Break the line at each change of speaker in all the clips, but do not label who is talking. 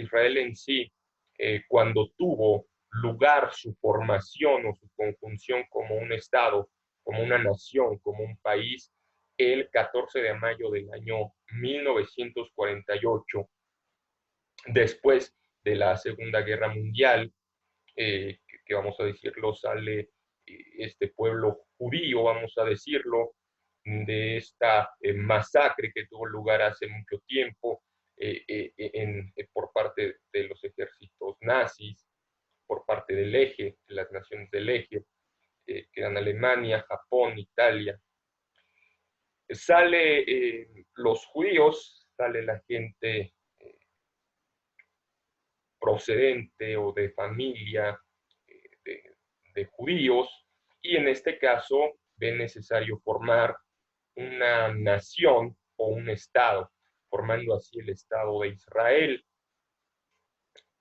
Israel en sí, cuando tuvo lugar su formación o su conjunción como un Estado, como una nación, como un país, el 14 de mayo del año 1948, después de la Segunda Guerra Mundial, que vamos a decirlo, sale este pueblo judío, vamos a decirlo, de esta masacre que tuvo lugar hace mucho tiempo por parte de los ejércitos nazis, por parte del eje, de las naciones del eje, que eran Alemania, Japón, Italia. Sale los judíos, sale la gente procedente o de familia de judíos, y en este caso ve necesario formar una nación o un estado, formando así el Estado de Israel.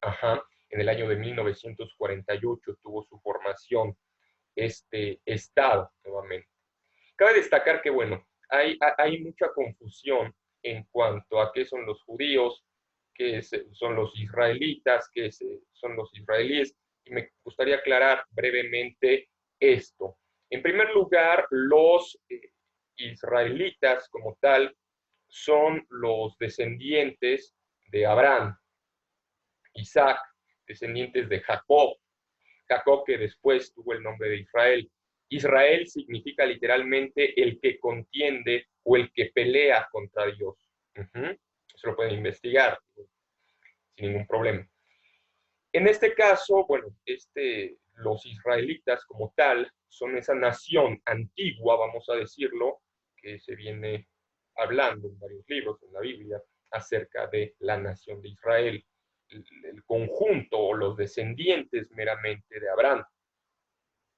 Ajá. En el año de 1948 tuvo su formación este estado nuevamente. Cabe destacar que, bueno, hay mucha confusión en cuanto a qué son los judíos, qué son los israelitas, qué son los israelíes, y me gustaría aclarar brevemente esto. En primer lugar, los israelitas como tal son los descendientes de Abraham, Isaac, descendientes de Jacob, Jacob que después tuvo el nombre de Israel. Israel significa literalmente el que contiende o el que pelea contra Dios. Eso lo pueden investigar sin ningún problema. En este caso, bueno, los israelitas como tal son esa nación antigua, vamos a decirlo, que se viene hablando en varios libros en la Biblia acerca de la nación de Israel, el conjunto o los descendientes meramente de Abraham.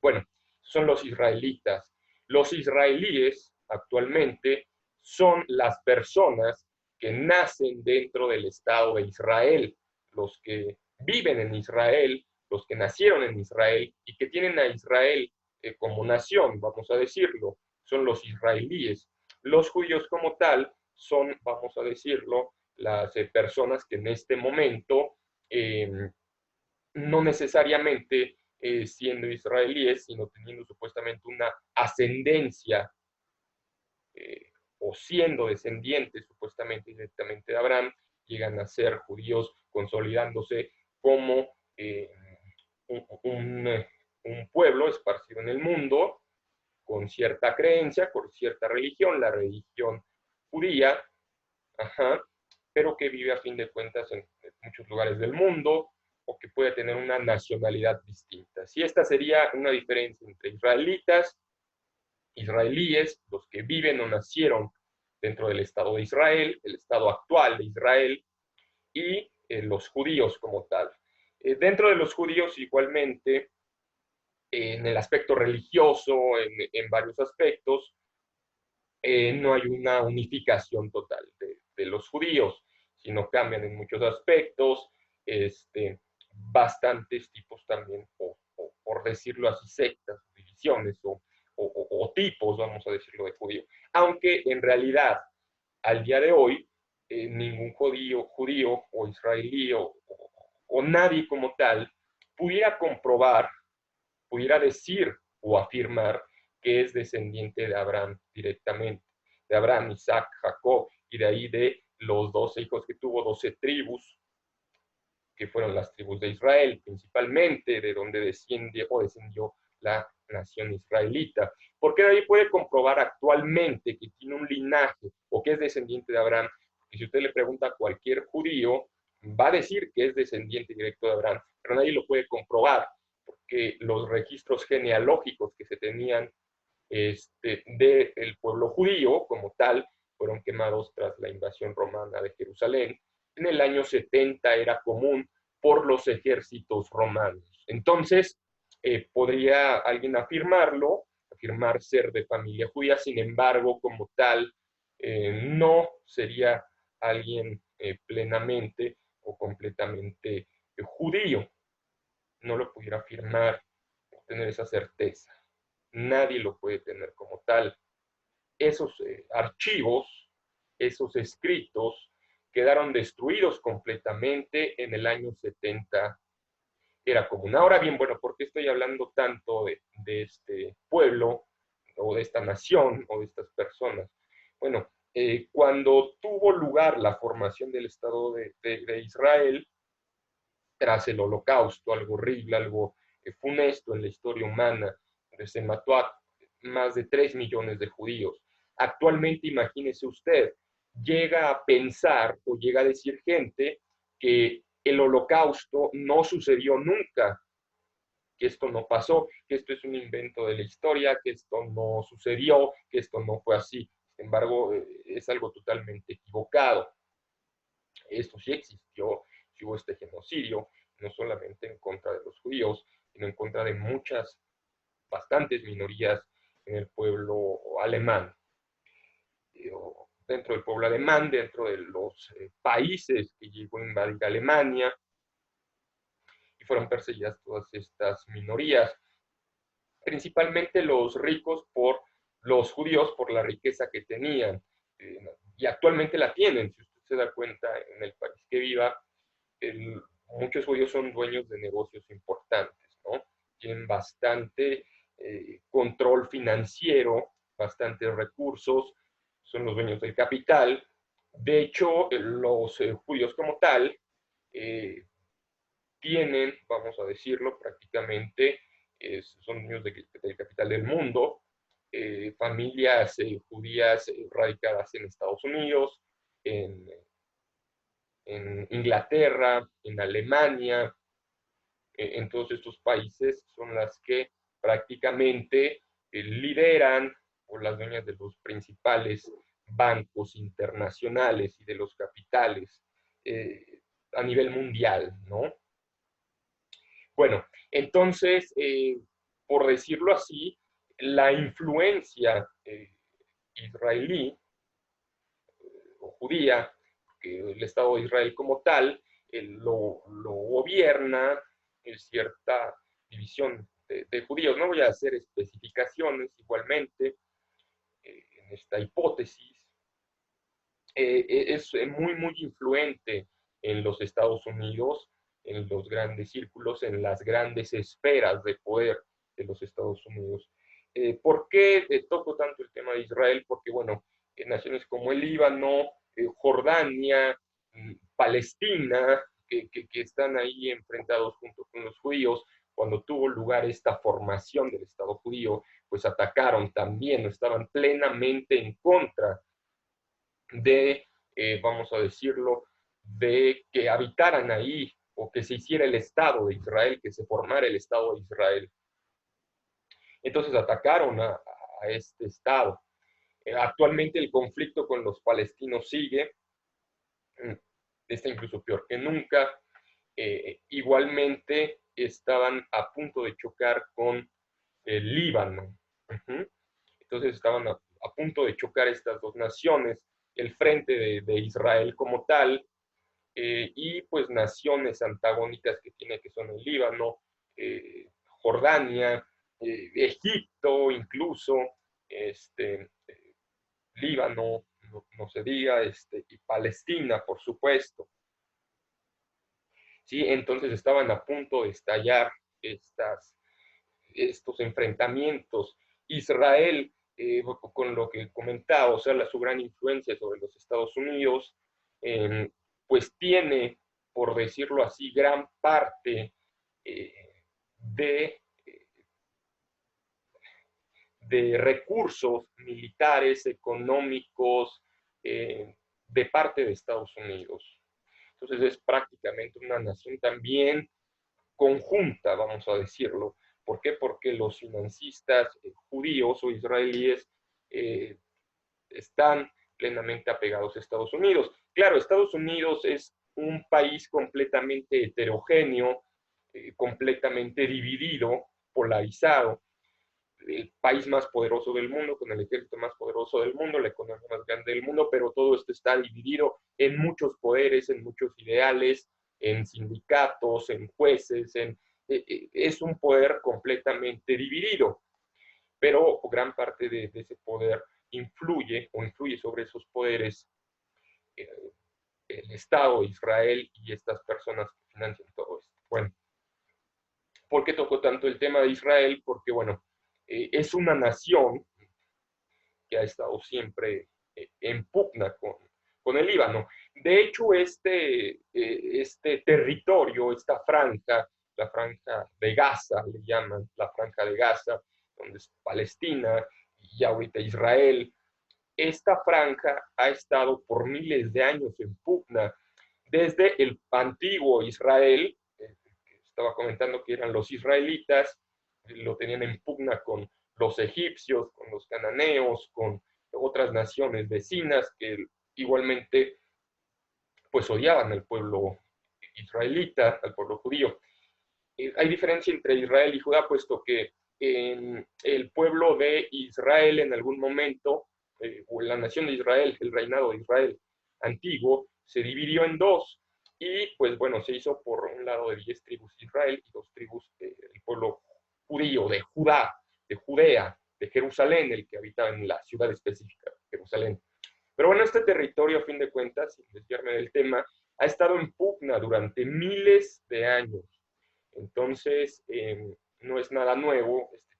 Bueno, son los israelitas. Los israelíes actualmente son las personas que nacen dentro del Estado de Israel, los que viven en Israel, los que nacieron en Israel y que tienen a Israel como nación, vamos a decirlo, son los israelíes. Los judíos como tal son, vamos a decirlo, las personas que en este momento no necesariamente siendo israelíes, sino teniendo supuestamente una ascendencia o siendo descendientes supuestamente directamente de Abraham, llegan a ser judíos consolidándose como un pueblo esparcido en el mundo con cierta creencia, con cierta religión, la religión judía, ajá, pero que vive a fin de cuentas en muchos lugares del mundo o que puede tener una nacionalidad distinta. Si esta sería una diferencia entre israelitas, israelíes, los que viven o nacieron dentro del Estado de Israel, el Estado actual de Israel, y los judíos como tal. Dentro de los judíos igualmente, en el aspecto religioso, en varios aspectos, no hay una unificación total de los judíos, sino cambian en muchos aspectos, bastantes tipos también, por decirlo así, sectas, divisiones o tipos, vamos a decirlo, de judío. Aunque en realidad, al día de hoy, ningún judío o israelí o nadie como tal pudiera comprobar, pudiera decir o afirmar que es descendiente de Abraham directamente, de Abraham, Isaac, Jacob, y de ahí de los 12 hijos que tuvo, 12 tribus, que fueron las tribus de Israel, principalmente, de donde descendió la nación israelita. Porque de ahí puede comprobar actualmente que tiene un linaje o que es descendiente de Abraham. Porque si usted le pregunta a cualquier judío, va a decir que es descendiente directo de Abraham, pero nadie lo puede comprobar, porque los registros genealógicos que se tenían del pueblo judío como tal fueron quemados tras la invasión romana de Jerusalén. En el año 70 era común por los ejércitos romanos. Entonces, podría alguien afirmar ser de familia judía, sin embargo, como tal, no sería alguien plenamente o completamente judío. No lo pudiera afirmar o tener esa certeza. Nadie lo puede tener como tal. Esos archivos, esos escritos quedaron destruidos completamente en el año 70 era común. Ahora bien, bueno, ¿por qué estoy hablando tanto de este pueblo o de esta nación o de estas personas? Bueno, cuando tuvo lugar la formación del Estado de Israel, tras el Holocausto, algo horrible, algo funesto en la historia humana, donde se mató a más de 3 millones de judíos. Actualmente, imagínese usted, llega a pensar o llega a decir gente que el Holocausto no sucedió nunca, que esto no pasó, que esto es un invento de la historia, que esto no sucedió, que esto no fue así. Sin embargo, es algo totalmente equivocado. Esto sí existió, sí hubo este genocidio, no solamente en contra de los judíos, sino en contra de muchas, bastantes minorías en el pueblo alemán. Dentro del pueblo alemán, dentro de los países que llegó a invadir Alemania, y fueron perseguidas todas estas minorías, principalmente los ricos por los judíos, por la riqueza que tenían, y actualmente la tienen, si usted se da cuenta en el país que viva, muchos judíos son dueños de negocios importantes, ¿no? Tienen bastante control financiero, bastantes recursos, son los dueños del capital. De hecho, los judíos como tal tienen, vamos a decirlo, prácticamente son dueños del capital del mundo, familias judías radicadas en Estados Unidos, en, en Inglaterra, en Alemania, en todos estos países son las que prácticamente lideran o las dueñas de los principales bancos internacionales y de los capitales a nivel mundial, ¿no? Bueno, entonces, por decirlo así, la influencia israelí o judía, que el Estado de Israel como tal, lo gobierna cierta división de judíos. No voy a hacer especificaciones igualmente en esta hipótesis. Es muy, muy influente en los Estados Unidos, en los grandes círculos, en las grandes esferas de poder de los Estados Unidos. ¿Por qué toco tanto el tema de Israel? Porque, bueno, naciones como el Líbano, Jordania, Palestina, que están ahí enfrentados junto con los judíos, cuando tuvo lugar esta formación del Estado judío, pues atacaron también, estaban plenamente en contra de, vamos a decirlo, de que habitaran ahí o que se hiciera el Estado de Israel, que se formara el Estado de Israel. Entonces atacaron a este Estado. Actualmente el conflicto con los palestinos sigue, está incluso peor que nunca. Igualmente estaban a punto de chocar con el Líbano. Entonces estaban a punto de chocar estas dos naciones, el frente de Israel como tal, y pues naciones antagónicas que tiene, que son el Líbano, Jordania, Egipto incluso, Líbano, no se diga, y Palestina, por supuesto. ¿Sí? Entonces estaban a punto de estallar estos enfrentamientos. Israel, con lo que comentaba, o sea, su gran influencia sobre los Estados Unidos, pues tiene, por decirlo así, gran parte de, de recursos militares, económicos, de parte de Estados Unidos. Entonces es prácticamente una nación también conjunta, vamos a decirlo. ¿Por qué? Porque los financistas judíos o israelíes están plenamente apegados a Estados Unidos. Claro, Estados Unidos es un país completamente heterogéneo, completamente dividido, polarizado, el país más poderoso del mundo, con el ejército más poderoso del mundo, la economía más grande del mundo, pero todo esto está dividido en muchos poderes, en muchos ideales, en sindicatos, en jueces, es un poder completamente dividido, pero gran parte de ese poder influye sobre esos poderes el Estado de Israel y estas personas que financian todo esto. Bueno, ¿por qué tocó tanto el tema de Israel? Porque, bueno, es una nación que ha estado siempre en pugna con el Líbano. De hecho, este territorio, esta franja, la franja de Gaza, le llaman la franja de Gaza, donde es Palestina y ahorita Israel, esta franja ha estado por miles de años en pugna, desde el antiguo Israel, que estaba comentando que eran los israelitas, lo tenían en pugna con los egipcios, con los cananeos, con otras naciones vecinas que igualmente pues odiaban al pueblo israelita, al pueblo judío. Hay diferencia entre Israel y Judá, puesto que en el pueblo de Israel en algún momento, o la nación de Israel, el reinado de Israel antiguo, se dividió en dos. Y pues bueno, se hizo por un lado de 10 tribus de Israel y 2 tribus del pueblo judío, de Judá, de Judea, de Jerusalén, el que habitaba en la ciudad específica, Jerusalén. Pero bueno, este territorio, a fin de cuentas, sin desviarme del tema, ha estado en pugna durante miles de años. Entonces, no es nada nuevo este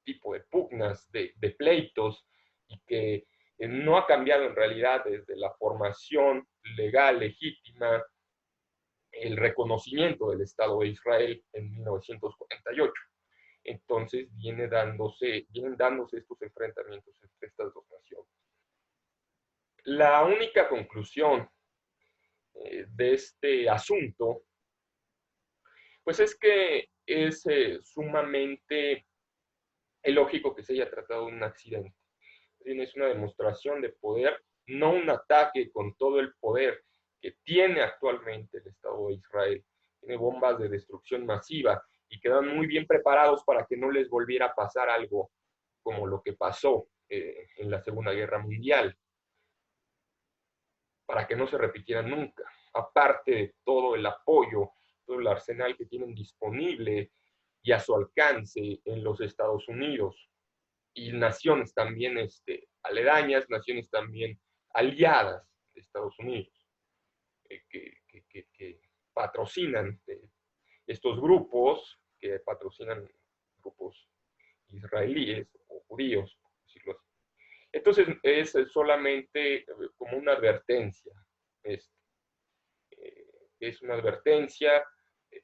tipo de pugnas, de pleitos, y que no ha cambiado en realidad desde la formación legal, legítima, el reconocimiento del Estado de Israel en 1948. Entonces, vienen dándose estos enfrentamientos entre estas dos naciones. La única conclusión de este asunto, pues es que es sumamente lógico que se haya tratado de un accidente. Es una demostración de poder, no un ataque con todo el poder que tiene actualmente el Estado de Israel. Tiene bombas de destrucción masiva y quedan muy bien preparados para que no les volviera a pasar algo como lo que pasó en la Segunda Guerra Mundial, para que no se repitiera nunca. Aparte de todo el apoyo, todo el arsenal que tienen disponible y a su alcance en los Estados Unidos y naciones también aledañas, naciones también aliadas de Estados Unidos, que patrocinan estos grupos, que patrocinan grupos israelíes o judíos, por decirlo así. Entonces es solamente como una advertencia. Es, es una advertencia,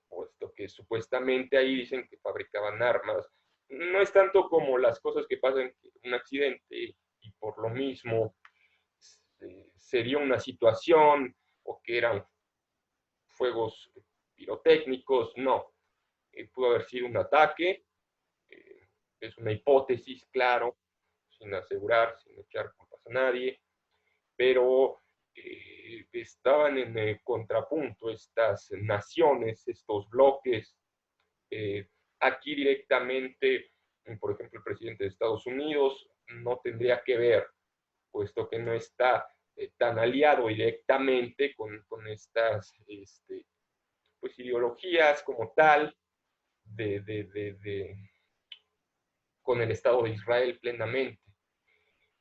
puesto que supuestamente ahí dicen que fabricaban armas. No es tanto como las cosas que pasan, un accidente y por lo mismo se dio una situación o que eran fuegos pirotécnicos, no. Pudo haber sido un ataque, es una hipótesis, claro, sin asegurar, sin echar culpas a nadie, pero estaban en el contrapunto estas naciones, estos bloques. Aquí directamente, por ejemplo, el presidente de Estados Unidos no tendría que ver, puesto que no está tan aliado directamente con estas pues, ideologías como tal con el Estado de Israel plenamente.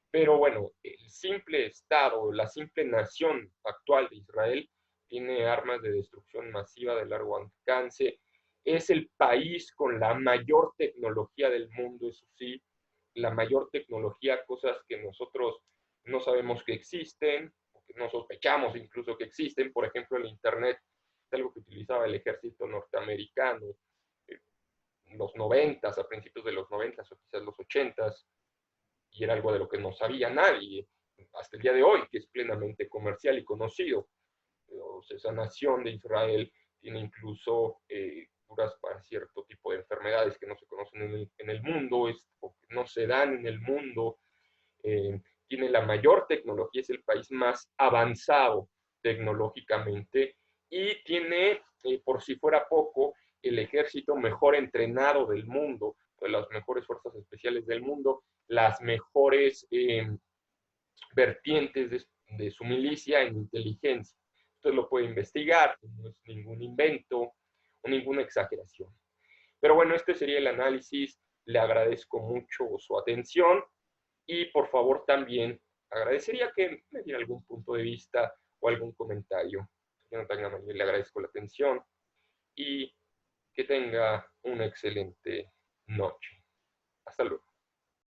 Pero bueno, el simple Estado, la simple nación actual de Israel tiene armas de destrucción masiva de largo alcance. Es el país con la mayor tecnología del mundo, eso sí, la mayor tecnología, cosas que nosotros no sabemos que existen, o que no sospechamos incluso que existen. Por ejemplo, el Internet es algo que utilizaba el ejército norteamericano en los 90s, a principios de los 90s o quizás los 80s, y era algo de lo que no sabía nadie hasta el día de hoy, que es plenamente comercial y conocido. Esa nación de Israel tiene incluso curas para cierto tipo de enfermedades que no se conocen en el mundo, o que no se dan en el mundo. Tiene la mayor tecnología, es el país más avanzado tecnológicamente y tiene, por si fuera poco, el ejército mejor entrenado del mundo, de las mejores fuerzas especiales del mundo, las mejores vertientes de su milicia en inteligencia. Usted lo puede investigar, no es ningún invento o ninguna exageración. Pero bueno, este sería el análisis. Le agradezco mucho su atención y por favor también agradecería que me diera algún punto de vista o algún comentario. Jonathan Amaral, le agradezco la atención y que tenga una excelente noche. Hasta luego.